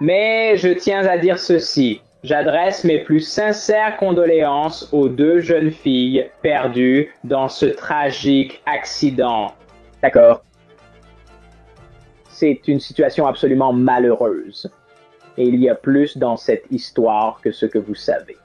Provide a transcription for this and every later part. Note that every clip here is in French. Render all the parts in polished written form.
Mais je tiens à dire ceci. J'adresse mes plus sincères condoléances aux deux jeunes filles perdues dans ce tragique accident. D'accord. C'est une situation absolument malheureuse. Et il y a plus dans cette histoire que ce que vous savez.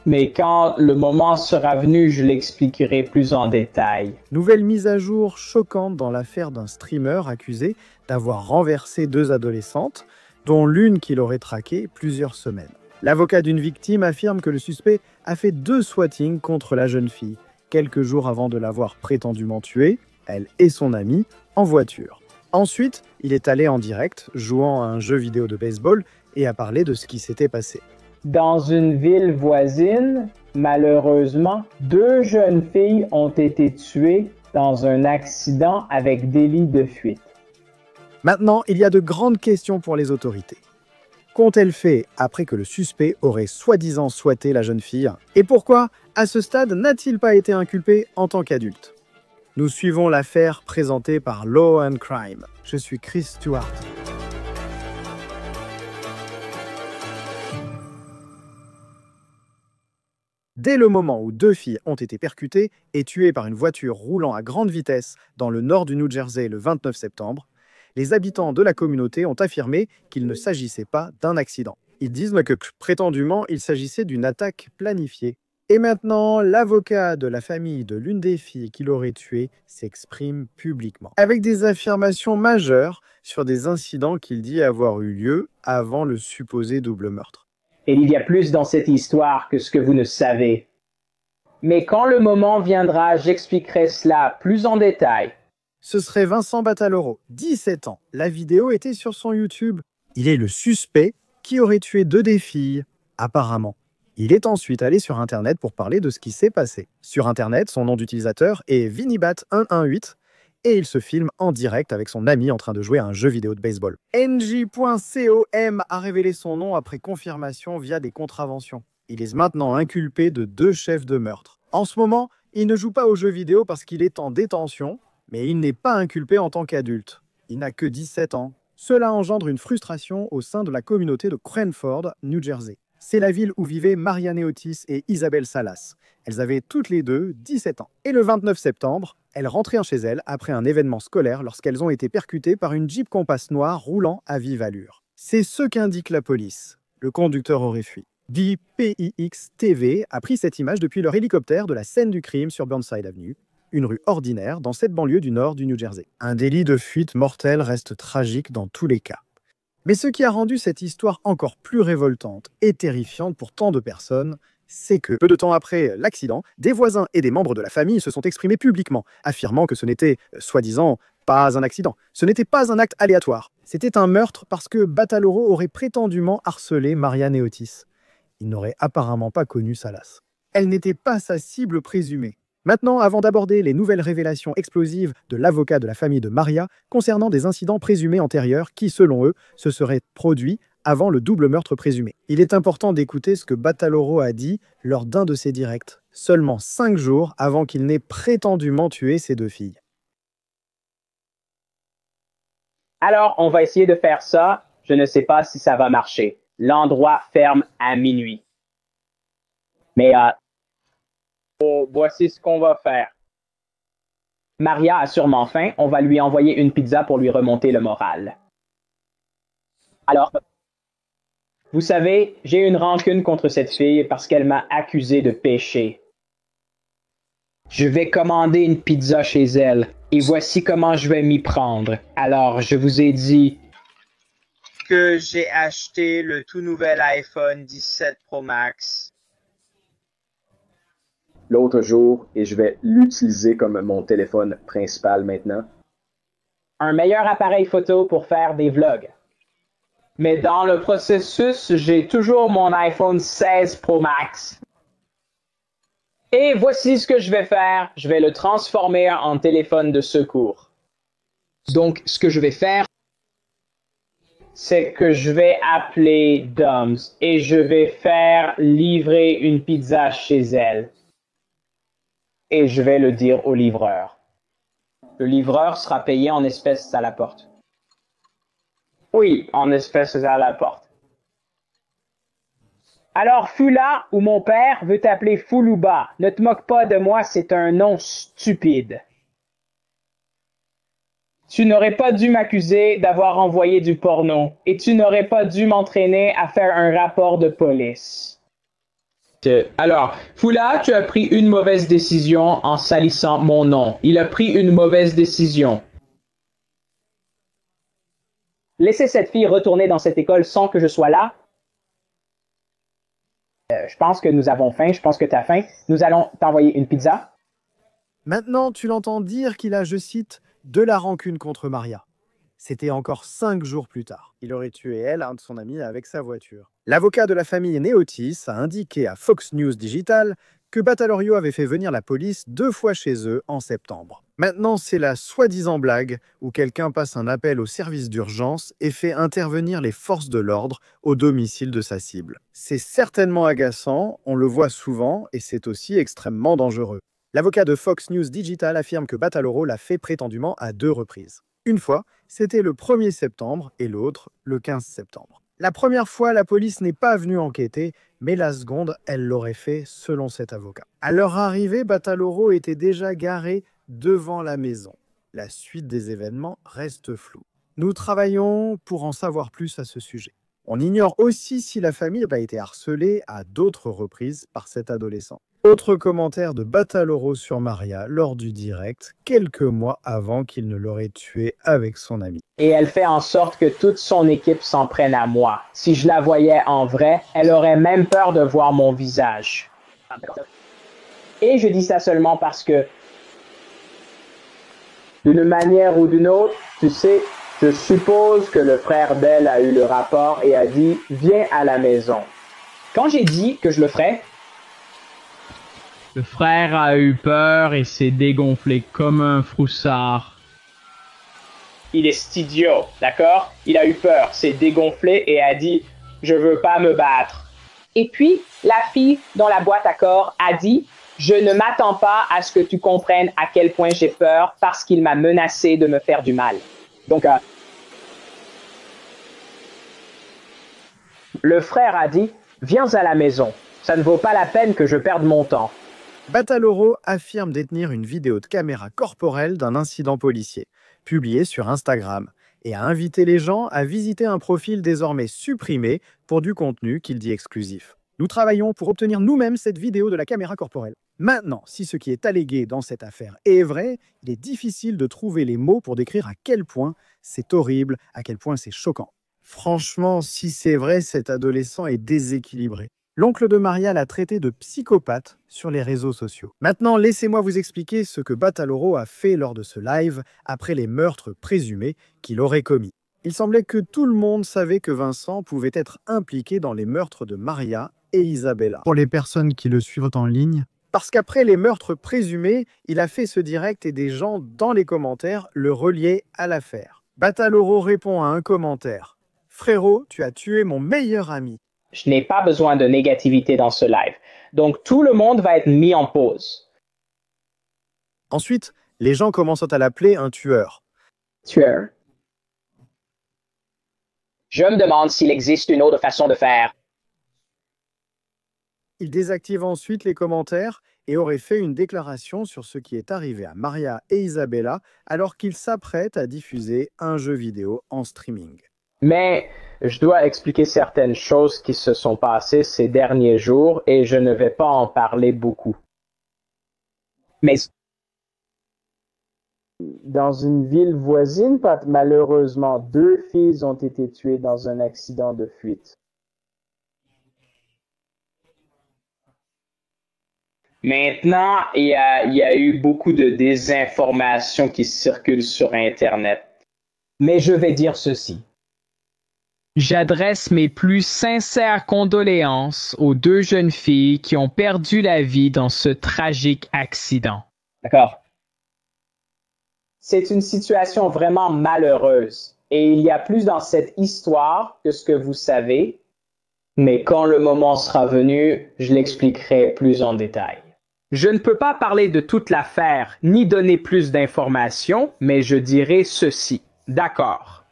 Mais quand le moment sera venu, je l'expliquerai plus en détail. Nouvelle mise à jour choquante dans l'affaire d'un streamer accusé d'avoir renversé deux adolescentes, dont l'une qu'il aurait traquée plusieurs semaines. L'avocat d'une victime affirme que le suspect a fait 2 swattings contre la jeune fille, quelques jours avant de l'avoir prétendument tuée, elle et son amie, en voiture. Ensuite, il est allé en direct, jouant à un jeu vidéo de baseball et a parlé de ce qui s'était passé. Dans une ville voisine, malheureusement, 2 jeunes filles ont été tuées dans un accident avec délit de fuite. Maintenant, il y a de grandes questions pour les autorités. Qu'ont-elles fait après que le suspect aurait soi-disant swatté la jeune fille? Et pourquoi, à ce stade, n'a-t-il pas été inculpé en tant qu'adulte? Nous suivons l'affaire présentée par Law and Crime. Je suis Chris Stewart. Dès le moment où 2 filles ont été percutées et tuées par une voiture roulant à grande vitesse dans le nord du New Jersey le 29 septembre, les habitants de la communauté ont affirmé qu'il ne s'agissait pas d'un accident. Ils disent que prétendument il s'agissait d'une attaque planifiée. Et maintenant, l'avocat de la famille de l'une des filles qui l'aurait tuée s'exprime publiquement, avec des affirmations majeures sur des incidents qu'il dit avoir eu lieu avant le supposé double meurtre. Et il y a plus dans cette histoire que ce que vous ne savez. Mais quand le moment viendra, j'expliquerai cela plus en détail. Ce serait Vincent Bataloro, 17 ans. La vidéo était sur son YouTube. Il est le suspect qui aurait tué 2 des filles, apparemment. Il est ensuite allé sur Internet pour parler de ce qui s'est passé. Sur Internet, son nom d'utilisateur est Vinibat118 et il se filme en direct avec son ami en train de jouer à un jeu vidéo de baseball. NJ.com a révélé son nom après confirmation via des contraventions. Il est maintenant inculpé de 2 chefs de meurtre. En ce moment, il ne joue pas aux jeux vidéo parce qu'il est en détention, mais il n'est pas inculpé en tant qu'adulte. Il n'a que 17 ans. Cela engendre une frustration au sein de la communauté de Cranford, New Jersey. C'est la ville où vivaient Marianne Otis et Isabelle Salas. Elles avaient toutes les deux 17 ans. Et le 29 septembre, elles rentraient chez elles après un événement scolaire lorsqu'elles ont été percutées par une Jeep Compass noire roulant à vive allure. C'est ce qu'indique la police. Le conducteur aurait fui. DPIX TV a pris cette image depuis leur hélicoptère de la scène du crime sur Burnside Avenue, une rue ordinaire dans cette banlieue du nord du New Jersey. Un délit de fuite mortel reste tragique dans tous les cas. Mais ce qui a rendu cette histoire encore plus révoltante et terrifiante pour tant de personnes, c'est que, peu de temps après l'accident, des voisins et des membres de la famille se sont exprimés publiquement, affirmant que ce n'était, soi-disant, pas un accident. Ce n'était pas un acte aléatoire. C'était un meurtre parce que Bataloro aurait prétendument harcelé Marianne Otis. Il n'aurait apparemment pas connu Salas. Elle n'était pas sa cible présumée. Maintenant, avant d'aborder les nouvelles révélations explosives de l'avocat de la famille de Maria concernant des incidents présumés antérieurs qui, selon eux, se seraient produits avant le double meurtre présumé. Il est important d'écouter ce que Bataloro a dit lors d'un de ses directs, seulement 5 jours avant qu'il n'ait prétendument tué ses 2 filles. Alors, on va essayer de faire ça. Je ne sais pas si ça va marcher. L'endroit ferme à minuit. Mais voici ce qu'on va faire. Maria a sûrement faim. On va lui envoyer une pizza pour lui remonter le moral. Alors, vous savez, j'ai une rancune contre cette fille parce qu'elle m'a accusé de péché. Je vais commander une pizza chez elle et voici comment je vais m'y prendre. Alors, je vous ai dit que j'ai acheté le tout nouvel iPhone 17 Pro Max. L'autre jour, et je vais l'utiliser comme mon téléphone principal maintenant. Un meilleur appareil photo pour faire des vlogs. Mais dans le processus, j'ai toujours mon iPhone 16 Pro Max. Et voici ce que je vais faire. Je vais le transformer en téléphone de secours. Donc, ce que je vais faire, c'est que je vais appeler Dom's et je vais faire livrer une pizza chez elle. Et je vais le dire au livreur. Le livreur sera payé en espèces à la porte. Oui, en espèce à la porte. Alors, Fula, ou mon père, veut t'appeler Fuluba. Ne te moque pas de moi, c'est un nom stupide. Tu n'aurais pas dû m'accuser d'avoir envoyé du porno, et tu n'aurais pas dû m'entraîner à faire un rapport de police. Alors, Fula, tu as pris une mauvaise décision en salissant mon nom. Il a pris une mauvaise décision. Laissez cette fille retourner dans cette école sans que je sois là. Je pense que nous avons faim, je pense que tu as faim. Nous allons t'envoyer une pizza. Maintenant, tu l'entends dire qu'il a, je cite, de la rancune contre Maria. C'était encore 5 jours plus tard. Il aurait tué elle, un de son ami, avec sa voiture. L'avocat de la famille Neotis a indiqué à Fox News Digital que Battalorio avait fait venir la police 2 fois chez eux en septembre. Maintenant, c'est la soi-disant blague où quelqu'un passe un appel au service d'urgence et fait intervenir les forces de l'ordre au domicile de sa cible. C'est certainement agaçant, on le voit souvent, et c'est aussi extrêmement dangereux. L'avocat de Fox News Digital affirme que Battaloro l'a fait prétendument à 2 reprises. Une fois, c'était le 1er septembre et l'autre, le 15 septembre. La première fois, la police n'est pas venue enquêter, mais la seconde, elle l'aurait fait selon cet avocat. À leur arrivée, Battaloro était déjà garé devant la maison. La suite des événements reste floue. Nous travaillons pour en savoir plus à ce sujet. On ignore aussi si la famille a été harcelée à d'autres reprises par cet adolescent. Autre commentaire de Battaloro sur Maria lors du direct, quelques mois avant qu'il ne l'aurait tuée avec son ami. Et elle fait en sorte que toute son équipe s'en prenne à moi. Si je la voyais en vrai, elle aurait même peur de voir mon visage. Et je dis ça seulement parce que, d'une manière ou d'une autre, tu sais, je suppose que le frère d'elle a eu le rapport et a dit « Viens à la maison ». Quand j'ai dit que je le ferais, le frère a eu peur et s'est dégonflé comme un froussard. Il est idiot, d'accord? Il a eu peur, s'est dégonflé et a dit « Je veux pas me battre ». Et puis, la fille dans la boîte à corps a dit « Je ne m'attends pas à ce que tu comprennes à quel point j'ai peur parce qu'il m'a menacé de me faire du mal. » Donc, le frère a dit « Viens à la maison, ça ne vaut pas la peine que je perde mon temps. » Battaloro affirme détenir une vidéo de caméra corporelle d'un incident policier, publiée sur Instagram, et a invité les gens à visiter un profil désormais supprimé pour du contenu qu'il dit exclusif. Nous travaillons pour obtenir nous-mêmes cette vidéo de la caméra corporelle. Maintenant, si ce qui est allégué dans cette affaire est vrai, il est difficile de trouver les mots pour décrire à quel point c'est horrible, à quel point c'est choquant. Franchement, si c'est vrai, cet adolescent est déséquilibré. L'oncle de Maria l'a traité de psychopathe sur les réseaux sociaux. Maintenant, laissez-moi vous expliquer ce que Battaloro a fait lors de ce live après les meurtres présumés qu'il aurait commis. Il semblait que tout le monde savait que Vincent pouvait être impliqué dans les meurtres de Maria et Isabella. Pour les personnes qui le suivent en ligne, parce qu'après les meurtres présumés, il a fait ce direct et des gens dans les commentaires le reliaient à l'affaire. Battaloro répond à un commentaire. « Frérot, tu as tué mon meilleur ami. » Je n'ai pas besoin de négativité dans ce live. Donc, tout le monde va être mis en pause. Ensuite, les gens commencent à l'appeler un tueur. Tueur. Je me demande s'il existe une autre façon de faire. Il désactive ensuite les commentaires et aurait fait une déclaration sur ce qui est arrivé à Maria et Isabella alors qu'il s'apprête à diffuser un jeu vidéo en streaming. Mais je dois expliquer certaines choses qui se sont passées ces derniers jours et je ne vais pas en parler beaucoup. Mais dans une ville voisine, malheureusement, 2 filles ont été tuées dans un accident de fuite. Maintenant, il y a eu beaucoup de désinformation qui circulent sur Internet. Mais je vais dire ceci. J'adresse mes plus sincères condoléances aux 2 jeunes filles qui ont perdu la vie dans ce tragique accident. D'accord. C'est une situation vraiment malheureuse et il y a plus dans cette histoire que ce que vous savez, mais quand le moment sera venu, je l'expliquerai plus en détail. Je ne peux pas parler de toute l'affaire ni donner plus d'informations, mais je dirai ceci. D'accord.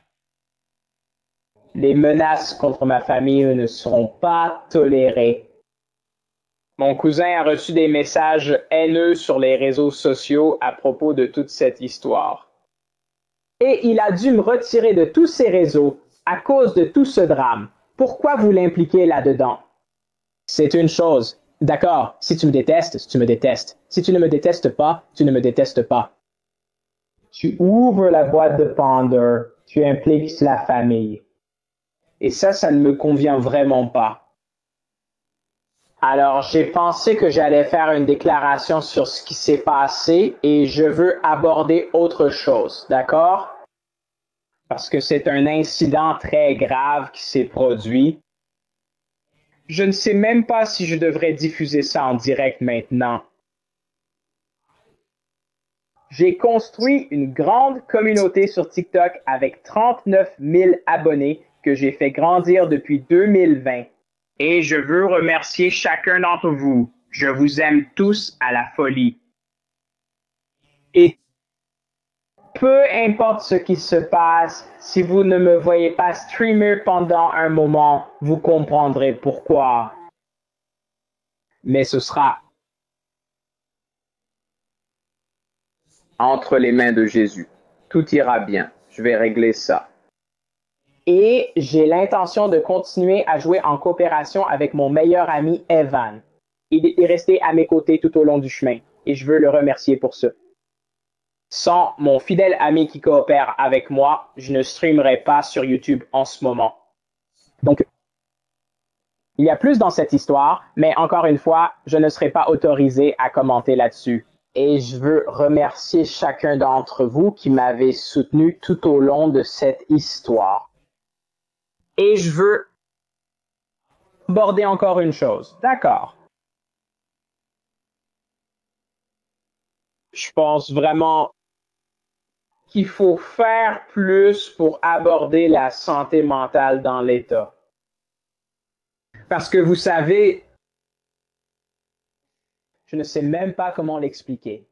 Les menaces contre ma famille ne seront pas tolérées. Mon cousin a reçu des messages haineux sur les réseaux sociaux à propos de toute cette histoire. Et il a dû me retirer de tous ces réseaux à cause de tout ce drame. Pourquoi vous l'impliquez là-dedans? C'est une chose. D'accord, si tu me détestes, tu me détestes. Si tu ne me détestes pas, tu ne me détestes pas. Tu ouvres la boîte de Pandore, tu impliques la famille. Et ça ne me convient vraiment pas. Alors, j'ai pensé que j'allais faire une déclaration sur ce qui s'est passé et je veux aborder autre chose, d'accord? Parce que c'est un incident très grave qui s'est produit. Je ne sais même pas si je devrais diffuser ça en direct maintenant. J'ai construit une grande communauté sur TikTok avec 39 000 abonnés que j'ai fait grandir depuis 2020. Et je veux remercier chacun d'entre vous. Je vous aime tous à la folie. Et peu importe ce qui se passe, si vous ne me voyez pas streamer pendant un moment, vous comprendrez pourquoi. Mais ce sera entre les mains de Jésus. Tout ira bien. Je vais régler ça. Et j'ai l'intention de continuer à jouer en coopération avec mon meilleur ami Evan. Il est resté à mes côtés tout au long du chemin et je veux le remercier pour ça. Sans mon fidèle ami qui coopère avec moi, je ne streamerai pas sur YouTube en ce moment. Donc, il y a plus dans cette histoire, mais encore une fois, je ne serai pas autorisé à commenter là-dessus. Et je veux remercier chacun d'entre vous qui m'avez soutenu tout au long de cette histoire. Et je veux aborder encore une chose. D'accord. Je pense vraiment qu'il faut faire plus pour aborder la santé mentale dans l'État. Parce que vous savez, je ne sais même pas comment l'expliquer.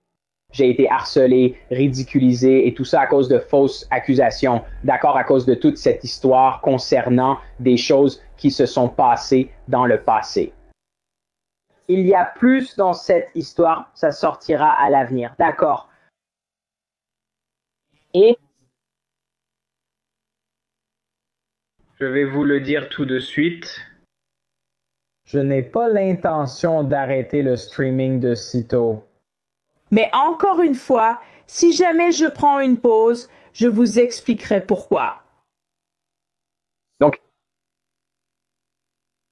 J'ai été harcelé, ridiculisé et tout ça à cause de fausses accusations. D'accord, à cause de toute cette histoire concernant des choses qui se sont passées dans le passé. Il y a plus dans cette histoire, ça sortira à l'avenir. D'accord. Et je vais vous le dire tout de suite. Je n'ai pas l'intention d'arrêter le streaming de sitôt. Mais encore une fois, si jamais je prends une pause, je vous expliquerai pourquoi. Donc,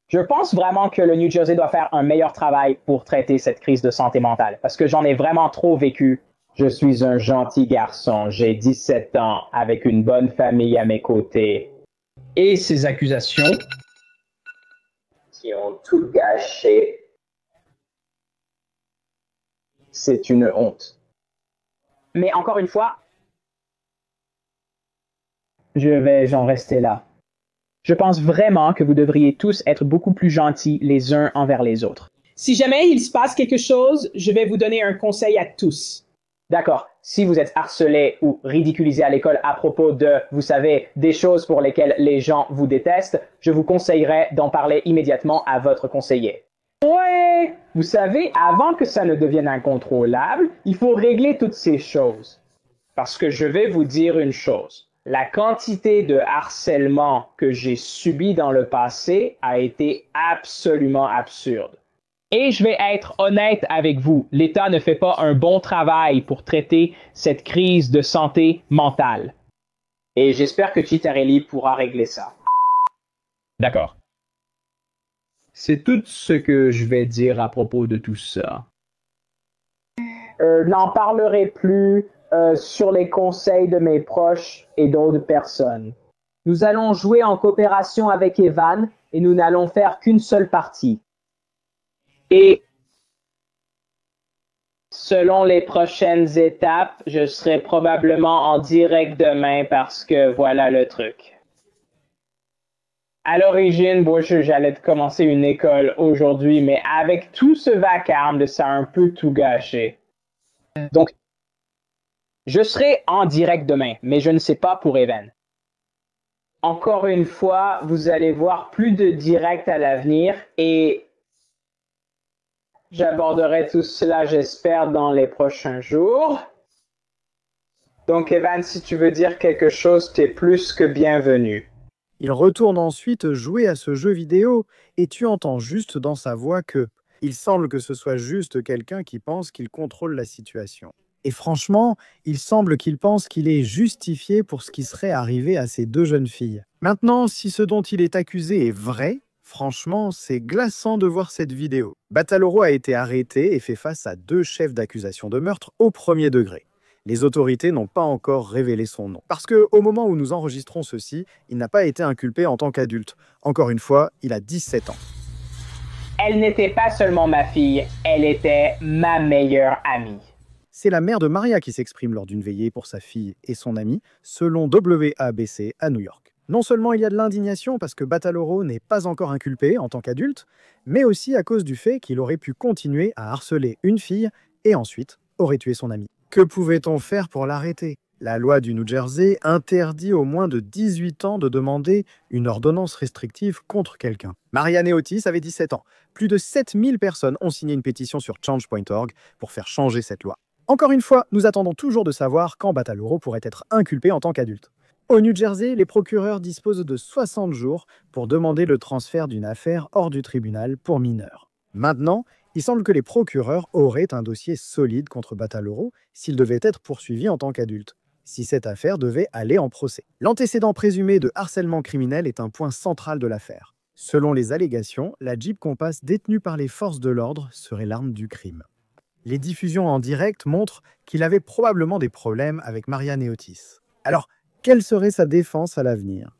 je pense vraiment que le New Jersey doit faire un meilleur travail pour traiter cette crise de santé mentale, parce que j'en ai vraiment trop vécu. Je suis un gentil garçon, j'ai 17 ans, avec une bonne famille à mes côtés. Et ces accusations qui ont tout gâché. C'est une honte. Mais encore une fois, j'en rester là. Je pense vraiment que vous devriez tous être beaucoup plus gentils les uns envers les autres. Si jamais il se passe quelque chose, je vais vous donner un conseil à tous. D'accord. Si vous êtes harcelé ou ridiculisé à l'école à propos de, vous savez, des choses pour lesquelles les gens vous détestent, je vous conseillerais d'en parler immédiatement à votre conseiller. Ouais, vous savez, avant que ça ne devienne incontrôlable, il faut régler toutes ces choses. Parce que je vais vous dire une chose. La quantité de harcèlement que j'ai subi dans le passé a été absolument absurde. Et je vais être honnête avec vous, l'État ne fait pas un bon travail pour traiter cette crise de santé mentale. Et j'espère que Chitarelli pourra régler ça. D'accord. C'est tout ce que je vais dire à propos de tout ça. N'en parlerai plus sur les conseils de mes proches et d'autres personnes. Nous allons jouer en coopération avec Evan et nous n'allons faire qu'une seule partie. Et selon les prochaines étapes, je serai probablement en direct demain parce que voilà le truc. À l'origine, j'allais commencer une école aujourd'hui, mais avec tout ce vacarme, ça a un peu tout gâché. Donc, je serai en direct demain, mais je ne sais pas pour Evan. Encore une fois, vous allez voir plus de direct à l'avenir et j'aborderai tout cela, j'espère, dans les prochains jours. Donc, Evan, si tu veux dire quelque chose, t'es plus que bienvenu. Il retourne ensuite jouer à ce jeu vidéo et tu entends juste dans sa voix que il semble que ce soit juste quelqu'un qui pense qu'il contrôle la situation. Et franchement, il semble qu'il pense qu'il est justifié pour ce qui serait arrivé à ces deux jeunes filles. Maintenant, si ce dont il est accusé est vrai, franchement, c'est glaçant de voir cette vidéo. Bataloro a été arrêté et fait face à 2 chefs d'accusation de meurtre au premier degré. Les autorités n'ont pas encore révélé son nom. Parce qu'au moment où nous enregistrons ceci, il n'a pas été inculpé en tant qu'adulte. Encore une fois, il a 17 ans. Elle n'était pas seulement ma fille, elle était ma meilleure amie. C'est la mère de Maria qui s'exprime lors d'une veillée pour sa fille et son amie, selon WABC à New York. Non seulement il y a de l'indignation parce que Bataloro n'est pas encore inculpé en tant qu'adulte, mais aussi à cause du fait qu'il aurait pu continuer à harceler une fille et ensuite aurait tué son amie. Que pouvait-on faire pour l'arrêter? La loi du New Jersey interdit aux moins de 18 ans de demander une ordonnance restrictive contre quelqu'un. Marianne Otis avait 17 ans. Plus de 7000 personnes ont signé une pétition sur change.org pour faire changer cette loi. Encore une fois, nous attendons toujours de savoir quand Bataloro pourrait être inculpé en tant qu'adulte. Au New Jersey, les procureurs disposent de 60 jours pour demander le transfert d'une affaire hors du tribunal pour mineurs. Maintenant, il semble que les procureurs auraient un dossier solide contre Bataloro s'il devait être poursuivi en tant qu'adulte, si cette affaire devait aller en procès. L'antécédent présumé de harcèlement criminel est un point central de l'affaire. Selon les allégations, la Jeep Compass détenue par les forces de l'ordre serait l'arme du crime. Les diffusions en direct montrent qu'il avait probablement des problèmes avec Marianne Otis. Alors, quelle serait sa défense à l'avenir?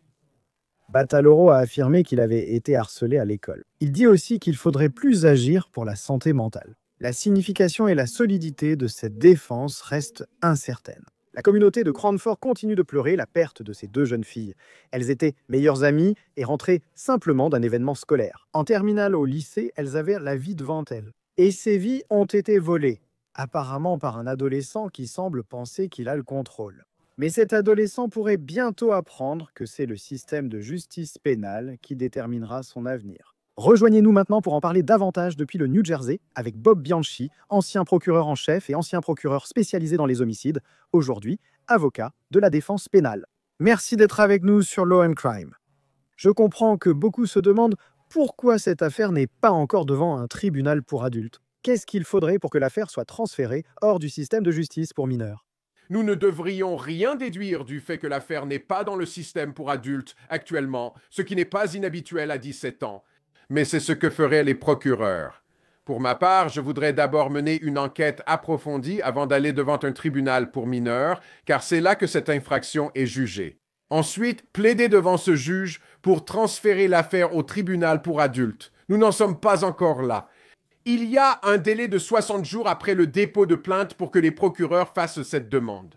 Bataloro a affirmé qu'il avait été harcelé à l'école. Il dit aussi qu'il faudrait plus agir pour la santé mentale. La signification et la solidité de cette défense restent incertaines. La communauté de Cranford continue de pleurer la perte de ces 2 jeunes filles. Elles étaient meilleures amies et rentraient simplement d'un événement scolaire. En terminale au lycée, elles avaient la vie devant elles. Et ces vies ont été volées, apparemment par un adolescent qui semble penser qu'il a le contrôle. Mais cet adolescent pourrait bientôt apprendre que c'est le système de justice pénale qui déterminera son avenir. Rejoignez-nous maintenant pour en parler davantage depuis le New Jersey avec Bob Bianchi, ancien procureur en chef et ancien procureur spécialisé dans les homicides, aujourd'hui avocat de la défense pénale. Merci d'être avec nous sur Law and Crime. Je comprends que beaucoup se demandent pourquoi cette affaire n'est pas encore devant un tribunal pour adultes. Qu'est-ce qu'il faudrait pour que l'affaire soit transférée hors du système de justice pour mineurs? Nous ne devrions rien déduire du fait que l'affaire n'est pas dans le système pour adultes actuellement, ce qui n'est pas inhabituel à 17 ans. Mais c'est ce que feraient les procureurs. Pour ma part, je voudrais d'abord mener une enquête approfondie avant d'aller devant un tribunal pour mineurs, car c'est là que cette infraction est jugée. Ensuite, plaider devant ce juge pour transférer l'affaire au tribunal pour adultes. Nous n'en sommes pas encore là. Il y a un délai de 60 jours après le dépôt de plainte pour que les procureurs fassent cette demande.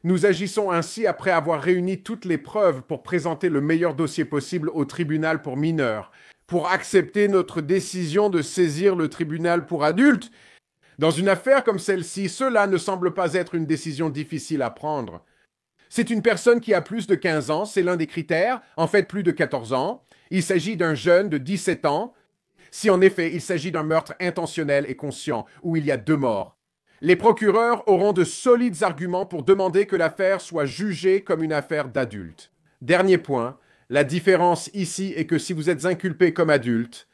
Nous agissons ainsi après avoir réuni toutes les preuves pour présenter le meilleur dossier possible au tribunal pour mineurs, pour accepter notre décision de saisir le tribunal pour adultes. Dans une affaire comme celle-ci, cela ne semble pas être une décision difficile à prendre. C'est une personne qui a plus de 15 ans, c'est l'un des critères, en fait plus de 14 ans. Il s'agit d'un jeune de 17 ans, si en effet il s'agit d'un meurtre intentionnel et conscient, où il y a 2 morts. Les procureurs auront de solides arguments pour demander que l'affaire soit jugée comme une affaire d'adulte. Dernier point, la différence ici est que si vous êtes inculpé comme adulte,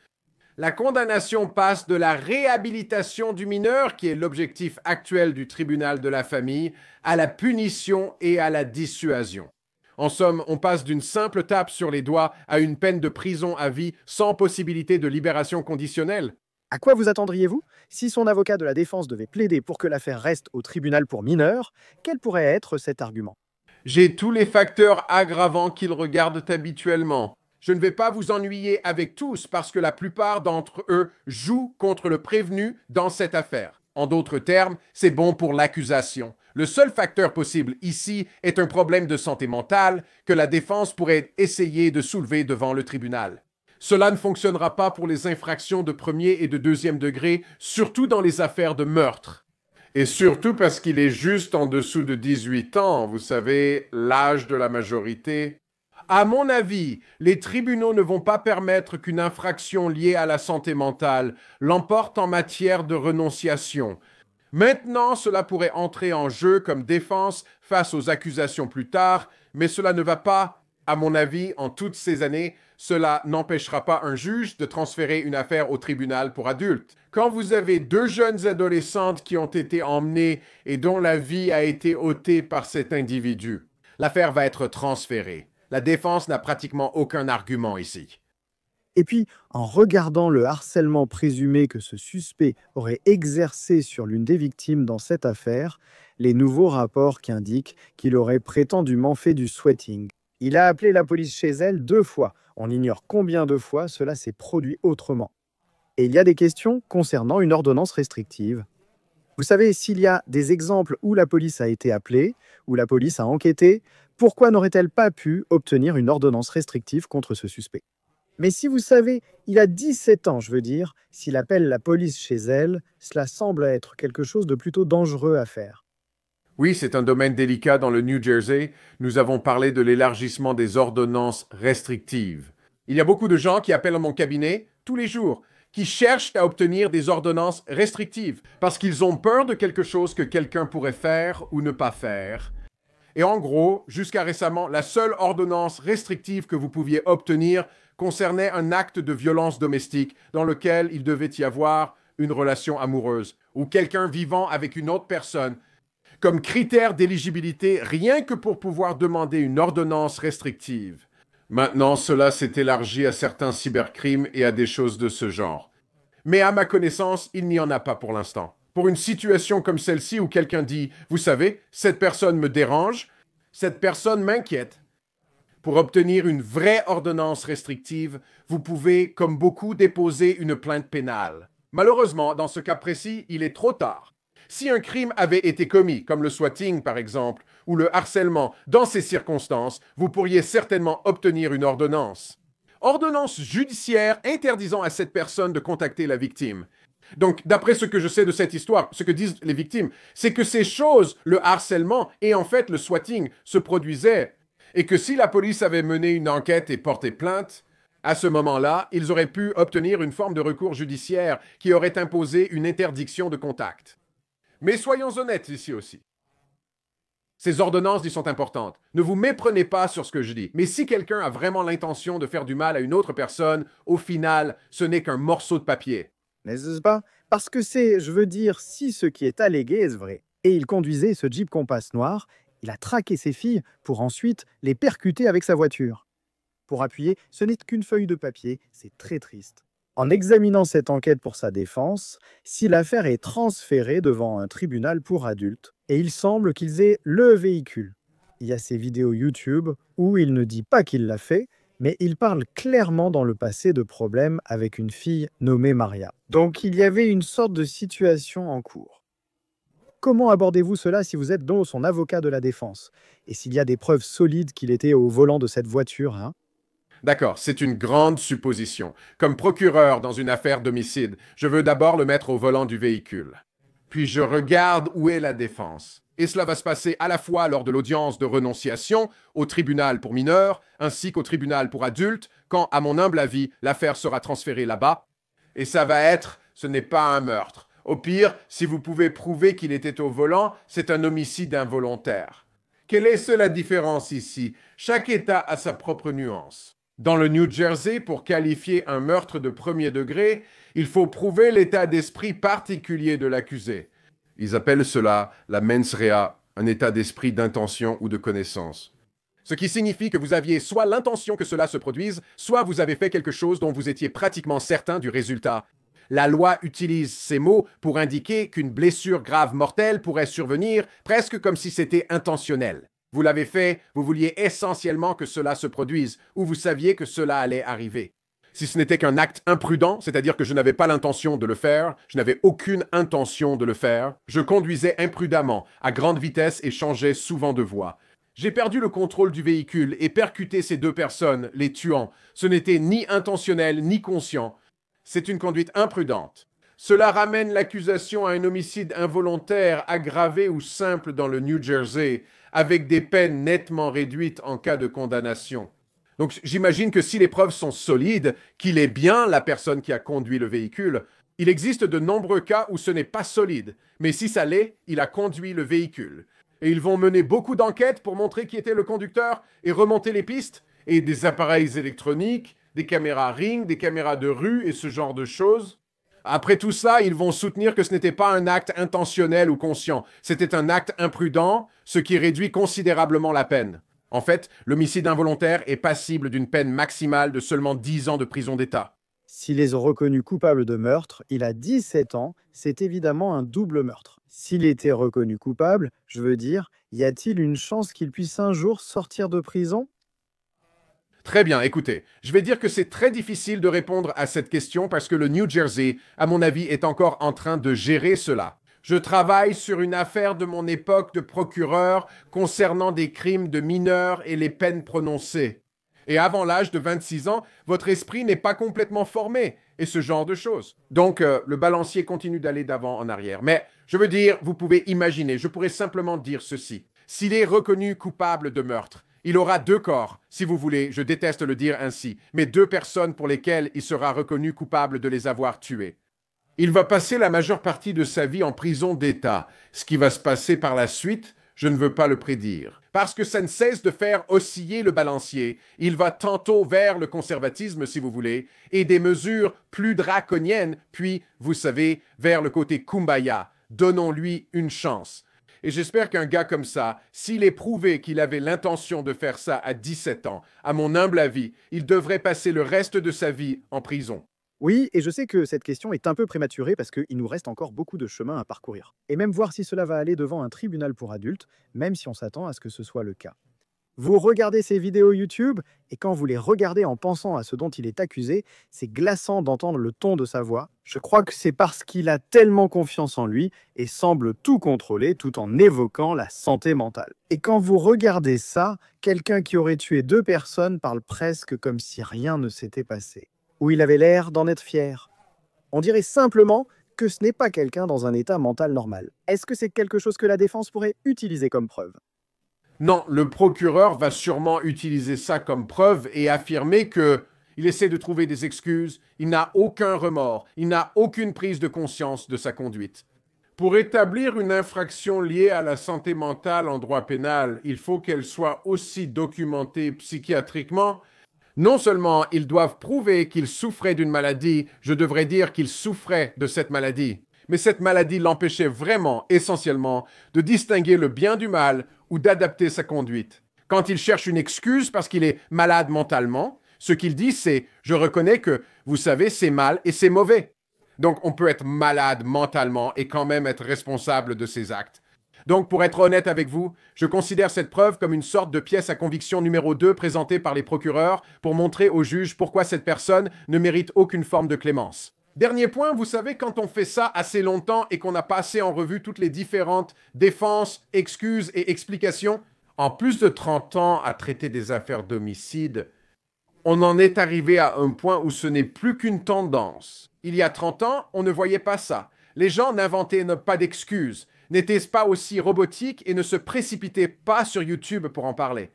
la condamnation passe de la réhabilitation du mineur, qui est l'objectif actuel du tribunal de la famille, à la punition et à la dissuasion. En somme, on passe d'une simple tape sur les doigts à une peine de prison à vie sans possibilité de libération conditionnelle. À quoi vous attendriez-vous? Si son avocat de la défense devait plaider pour que l'affaire reste au tribunal pour mineurs, quel pourrait être cet argument? J'ai tous les facteurs aggravants qu'ils regardent habituellement. Je ne vais pas vous ennuyer avec tous parce que la plupart d'entre eux jouent contre le prévenu dans cette affaire. En d'autres termes, c'est bon pour l'accusation. Le seul facteur possible ici est un problème de santé mentale que la défense pourrait essayer de soulever devant le tribunal. Cela ne fonctionnera pas pour les infractions de premier et de deuxième degré, surtout dans les affaires de meurtre. Et surtout parce qu'il est juste en dessous de 18 ans, vous savez, l'âge de la majorité. À mon avis, les tribunaux ne vont pas permettre qu'une infraction liée à la santé mentale l'emporte en matière de renonciation. Maintenant, cela pourrait entrer en jeu comme défense face aux accusations plus tard, mais cela ne va pas, à mon avis, en toutes ces années, cela n'empêchera pas un juge de transférer une affaire au tribunal pour adultes. Quand vous avez deux jeunes adolescentes qui ont été emmenées et dont la vie a été ôtée par cet individu, l'affaire va être transférée. La défense n'a pratiquement aucun argument ici. Et puis, en regardant le harcèlement présumé que ce suspect aurait exercé sur l'une des victimes dans cette affaire, les nouveaux rapports qui indiquent qu'il aurait prétendument fait du sweating. Il a appelé la police chez elle 2 fois. On ignore combien de fois cela s'est produit autrement. Et il y a des questions concernant une ordonnance restrictive. Vous savez, s'il y a des exemples où la police a été appelée, où la police a enquêté, pourquoi n'aurait-elle pas pu obtenir une ordonnance restrictive contre ce suspect? Mais si vous savez, il a 17 ans, je veux dire, s'il appelle la police chez elle, cela semble être quelque chose de plutôt dangereux à faire. Oui, c'est un domaine délicat dans le New Jersey. Nous avons parlé de l'élargissement des ordonnances restrictives. Il y a beaucoup de gens qui appellent à mon cabinet tous les jours, qui cherchent à obtenir des ordonnances restrictives parce qu'ils ont peur de quelque chose que quelqu'un pourrait faire ou ne pas faire. Et en gros, jusqu'à récemment, la seule ordonnance restrictive que vous pouviez obtenir concernait un acte de violence domestique dans lequel il devait y avoir une relation amoureuse ou quelqu'un vivant avec une autre personne. Comme critère d'éligibilité, rien que pour pouvoir demander une ordonnance restrictive. Maintenant, cela s'est élargi à certains cybercrimes et à des choses de ce genre. Mais à ma connaissance, il n'y en a pas pour l'instant. Pour une situation comme celle-ci où quelqu'un dit « Vous savez, cette personne me dérange, cette personne m'inquiète », pour obtenir une vraie ordonnance restrictive, vous pouvez, comme beaucoup, déposer une plainte pénale. Malheureusement, dans ce cas précis, il est trop tard. Si un crime avait été commis, comme le swatting par exemple, ou le harcèlement, dans ces circonstances, vous pourriez certainement obtenir une ordonnance. Ordonnance judiciaire interdisant à cette personne de contacter la victime. Donc, d'après ce que je sais de cette histoire, ce que disent les victimes, c'est que ces choses, le harcèlement et en fait le swatting, se produisaient et que si la police avait mené une enquête et porté plainte, à ce moment-là, ils auraient pu obtenir une forme de recours judiciaire qui aurait imposé une interdiction de contact. Mais soyons honnêtes ici aussi. Ces ordonnances y sont importantes. Ne vous méprenez pas sur ce que je dis. Mais si quelqu'un a vraiment l'intention de faire du mal à une autre personne, au final, ce n'est qu'un morceau de papier. N'est-ce pas? Parce que c'est, je veux dire, si ce qui est allégué est vrai. Et il conduisait ce Jeep Compass noir, il a traqué ses filles pour ensuite les percuter avec sa voiture. Pour appuyer, ce n'est qu'une feuille de papier, c'est très triste. En examinant cette enquête pour sa défense, si l'affaire est transférée devant un tribunal pour adultes, et il semble qu'ils aient le véhicule. Il y a ces vidéos YouTube où il ne dit pas qu'il l'a fait, mais il parle clairement dans le passé de problèmes avec une fille nommée Maria. Donc il y avait une sorte de situation en cours. Comment abordez-vous cela si vous êtes donc son avocat de la défense? Et s'il y a des preuves solides qu'il était au volant de cette voiture, hein? D'accord, c'est une grande supposition. Comme procureur dans une affaire d'homicide, je veux d'abord le mettre au volant du véhicule. Puis je regarde où est la défense. Et cela va se passer à la fois lors de l'audience de renonciation, au tribunal pour mineurs, ainsi qu'au tribunal pour adultes, quand, à mon humble avis, l'affaire sera transférée là-bas. Et ça va être, ce n'est pas un meurtre. Au pire, si vous pouvez prouver qu'il était au volant, c'est un homicide involontaire. Quelle est la différence ici? Chaque État a sa propre nuance. Dans le New Jersey, pour qualifier un meurtre de premier degré, il faut prouver l'état d'esprit particulier de l'accusé. Ils appellent cela la mens rea, un état d'esprit d'intention ou de connaissance. Ce qui signifie que vous aviez soit l'intention que cela se produise, soit vous avez fait quelque chose dont vous étiez pratiquement certain du résultat. La loi utilise ces mots pour indiquer qu'une blessure grave mortelle pourrait survenir presque comme si c'était intentionnel. Vous l'avez fait, vous vouliez essentiellement que cela se produise, ou vous saviez que cela allait arriver. Si ce n'était qu'un acte imprudent, c'est-à-dire que je n'avais pas l'intention de le faire, je n'avais aucune intention de le faire, je conduisais imprudemment, à grande vitesse et changeais souvent de voie. J'ai perdu le contrôle du véhicule et percuté ces deux personnes, les tuant. Ce n'était ni intentionnel ni conscient. C'est une conduite imprudente. Cela ramène l'accusation à un homicide involontaire, aggravé ou simple dans le New Jersey, avec des peines nettement réduites en cas de condamnation. Donc j'imagine que si les preuves sont solides, qu'il est bien la personne qui a conduit le véhicule, il existe de nombreux cas où ce n'est pas solide. Mais si ça l'est, il a conduit le véhicule. Et ils vont mener beaucoup d'enquêtes pour montrer qui était le conducteur et remonter les pistes. Et des appareils électroniques, des caméras Ring, des caméras de rue et ce genre de choses. Après tout ça, ils vont soutenir que ce n'était pas un acte intentionnel ou conscient. C'était un acte imprudent, ce qui réduit considérablement la peine. En fait, l'homicide involontaire est passible d'une peine maximale de seulement 10 ans de prison d'État. S'ils les ont reconnus coupables de meurtre, il a 17 ans, c'est évidemment un double meurtre. S'il était reconnu coupable, je veux dire, y a-t-il une chance qu'il puisse un jour sortir de prison? Très bien, écoutez, je vais dire que c'est très difficile de répondre à cette question parce que le New Jersey, à mon avis, est encore en train de gérer cela. Je travaille sur une affaire de mon époque de procureur concernant des crimes de mineurs et les peines prononcées. Et avant l'âge de 26 ans, votre esprit n'est pas complètement formé et ce genre de choses. Donc, le balancier continue d'aller d'avant en arrière. Mais je veux dire, vous pouvez imaginer, je pourrais simplement dire ceci. S'il est reconnu coupable de meurtre, il aura 2 corps, si vous voulez, je déteste le dire ainsi, mais 2 personnes pour lesquelles il sera reconnu coupable de les avoir tuées. Il va passer la majeure partie de sa vie en prison d'État. Ce qui va se passer par la suite, je ne veux pas le prédire. Parce que ça ne cesse de faire osciller le balancier. Il va tantôt vers le conservatisme, si vous voulez, et des mesures plus draconiennes, puis, vous savez, vers le côté kumbaya. Donnons-lui une chance. Et j'espère qu'un gars comme ça, s'il est prouvé qu'il avait l'intention de faire ça à 17 ans, à mon humble avis, il devrait passer le reste de sa vie en prison. Oui, et je sais que cette question est un peu prématurée parce qu'il nous reste encore beaucoup de chemin à parcourir. Et même voir si cela va aller devant un tribunal pour adultes, même si on s'attend à ce que ce soit le cas. Vous regardez ces vidéos YouTube, et quand vous les regardez en pensant à ce dont il est accusé, c'est glaçant d'entendre le ton de sa voix. Je crois que c'est parce qu'il a tellement confiance en lui et semble tout contrôler tout en évoquant la santé mentale. Et quand vous regardez ça, quelqu'un qui aurait tué 2 personnes parle presque comme si rien ne s'était passé. Ou il avait l'air d'en être fier. On dirait simplement que ce n'est pas quelqu'un dans un état mental normal. Est-ce que c'est quelque chose que la défense pourrait utiliser comme preuve? Non, le procureur va sûrement utiliser ça comme preuve et affirmer que il essaie de trouver des excuses, il n'a aucun remords, il n'a aucune prise de conscience de sa conduite. Pour établir une infraction liée à la santé mentale en droit pénal, il faut qu'elle soit aussi documentée psychiatriquement. Non seulement ils doivent prouver qu'il souffrait d'une maladie, je devrais dire qu'il souffrait de cette maladie, mais cette maladie l'empêchait vraiment, essentiellement, de distinguer le bien du mal ou d'adapter sa conduite. Quand il cherche une excuse parce qu'il est malade mentalement, ce qu'il dit c'est « je reconnais que, vous savez, c'est mal et c'est mauvais ». Donc on peut être malade mentalement et quand même être responsable de ses actes. Donc pour être honnête avec vous, je considère cette preuve comme une sorte de pièce à conviction numéro 2 présentée par les procureurs pour montrer au juge pourquoi cette personne ne mérite aucune forme de clémence. Dernier point, vous savez, quand on fait ça assez longtemps et qu'on a passé en revue toutes les différentes défenses, excuses et explications, en plus de 30 ans à traiter des affaires d'homicide, on en est arrivé à un point où ce n'est plus qu'une tendance. Il y a 30 ans, on ne voyait pas ça. Les gens n'inventaient pas d'excuses, n'étaient pas aussi robotiques et ne se précipitaient pas sur YouTube pour en parler.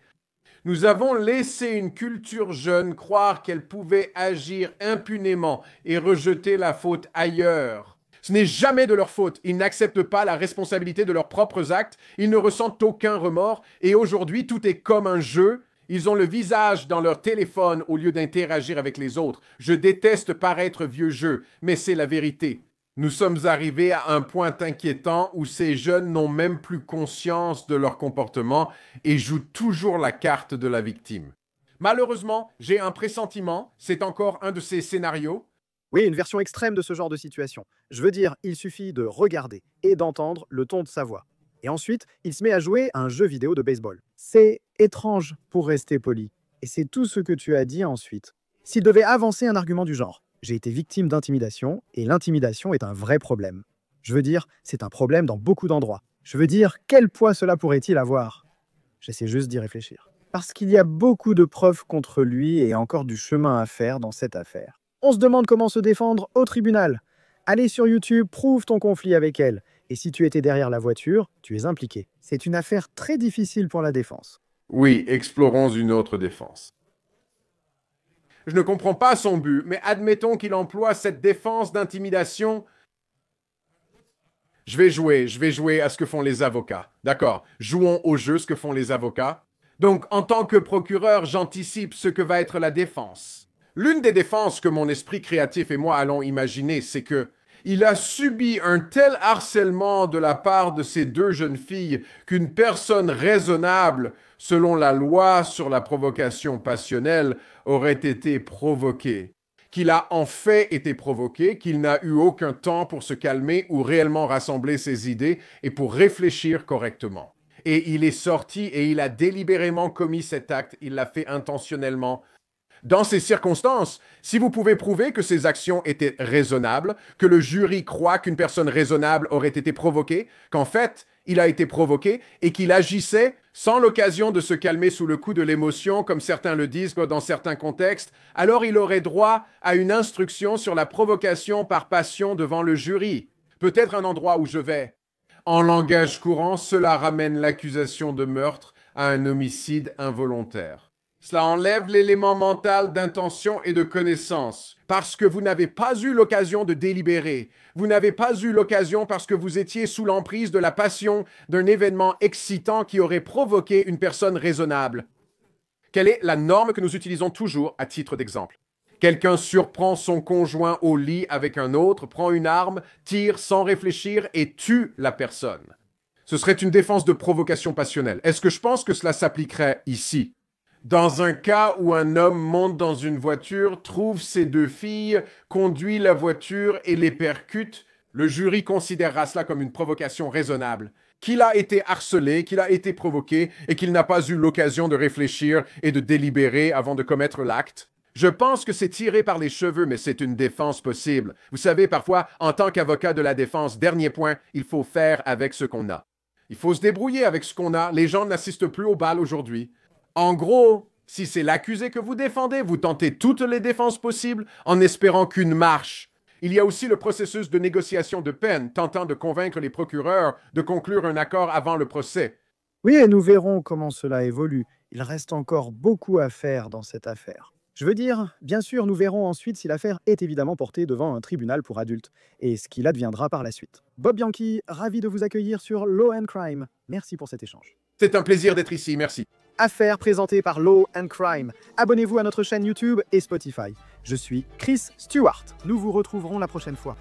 Nous avons laissé une culture jeune croire qu'elle pouvait agir impunément et rejeter la faute ailleurs. Ce n'est jamais de leur faute. Ils n'acceptent pas la responsabilité de leurs propres actes. Ils ne ressentent aucun remords. Et aujourd'hui, tout est comme un jeu. Ils ont le visage dans leur téléphone au lieu d'interagir avec les autres. Je déteste paraître vieux jeu, mais c'est la vérité. Nous sommes arrivés à un point inquiétant où ces jeunes n'ont même plus conscience de leur comportement et jouent toujours la carte de la victime. Malheureusement, j'ai un pressentiment, c'est encore un de ces scénarios. Oui, une version extrême de ce genre de situation. Je veux dire, il suffit de regarder et d'entendre le ton de sa voix. Et ensuite, il se met à jouer à un jeu vidéo de baseball. C'est étrange, pour rester poli. Et c'est tout ce que tu as dit ensuite. S'il devait avancer un argument du genre, j'ai été victime d'intimidation, et l'intimidation est un vrai problème. Je veux dire, c'est un problème dans beaucoup d'endroits. Je veux dire, quel poids cela pourrait-il avoir? J'essaie juste d'y réfléchir. Parce qu'il y a beaucoup de preuves contre lui et encore du chemin à faire dans cette affaire. On se demande comment se défendre au tribunal. Allez sur YouTube, prouve ton conflit avec elle. Et si tu étais derrière la voiture, tu es impliqué. C'est une affaire très difficile pour la défense. Oui, explorons une autre défense. Je ne comprends pas son but, mais admettons qu'il emploie cette défense d'intimidation. Je vais jouer à ce que font les avocats. D'accord, jouons au jeu ce que font les avocats. Donc, en tant que procureur, j'anticipe ce que va être la défense. L'une des défenses que mon esprit créatif et moi allons imaginer, c'est que il a subi un tel harcèlement de la part de ces deux jeunes filles qu'une personne raisonnable, selon la loi sur la provocation passionnelle, aurait été provoquée. Qu'il a en fait été provoqué, qu'il n'a eu aucun temps pour se calmer ou réellement rassembler ses idées et pour réfléchir correctement. Et il est sorti et il a délibérément commis cet acte, il l'a fait intentionnellement. Dans ces circonstances, si vous pouvez prouver que ces actions étaient raisonnables, que le jury croit qu'une personne raisonnable aurait été provoquée, qu'en fait, il a été provoqué et qu'il agissait sans l'occasion de se calmer sous le coup de l'émotion, comme certains le disent dans certains contextes, alors il aurait droit à une instruction sur la provocation par passion devant le jury. Peut-être un endroit où je vais. En langage courant, cela ramène l'accusation de meurtre à un homicide involontaire. Cela enlève l'élément mental d'intention et de connaissance, parce que vous n'avez pas eu l'occasion de délibérer. Vous n'avez pas eu l'occasion parce que vous étiez sous l'emprise de la passion d'un événement excitant qui aurait provoqué une personne raisonnable. Quelle est la norme que nous utilisons toujours à titre d'exemple? Quelqu'un surprend son conjoint au lit avec un autre, prend une arme, tire sans réfléchir et tue la personne. Ce serait une défense de provocation passionnelle. Est-ce que je pense que cela s'appliquerait ici? Dans un cas où un homme monte dans une voiture, trouve ses deux filles, conduit la voiture et les percute, le jury considérera cela comme une provocation raisonnable. Qu'il a été harcelé, qu'il a été provoqué et qu'il n'a pas eu l'occasion de réfléchir et de délibérer avant de commettre l'acte. Je pense que c'est tiré par les cheveux, mais c'est une défense possible. Vous savez, parfois, en tant qu'avocat de la défense, dernier point, il faut faire avec ce qu'on a. Il faut se débrouiller avec ce qu'on a. Les gens n'assistent plus au bal aujourd'hui. En gros, si c'est l'accusé que vous défendez, vous tentez toutes les défenses possibles en espérant qu'une marche. Il y a aussi le processus de négociation de peine, tentant de convaincre les procureurs de conclure un accord avant le procès. Oui, et nous verrons comment cela évolue. Il reste encore beaucoup à faire dans cette affaire. Je veux dire, bien sûr, nous verrons ensuite si l'affaire est évidemment portée devant un tribunal pour adultes et ce qu'il adviendra par la suite. Bob Bianchi, ravi de vous accueillir sur Law and Crime. Merci pour cet échange. C'est un plaisir d'être ici, merci. Affaire présentée par Law and Crime. Abonnez-vous à notre chaîne YouTube et Spotify. Je suis Chris Stewart. Nous vous retrouverons la prochaine fois.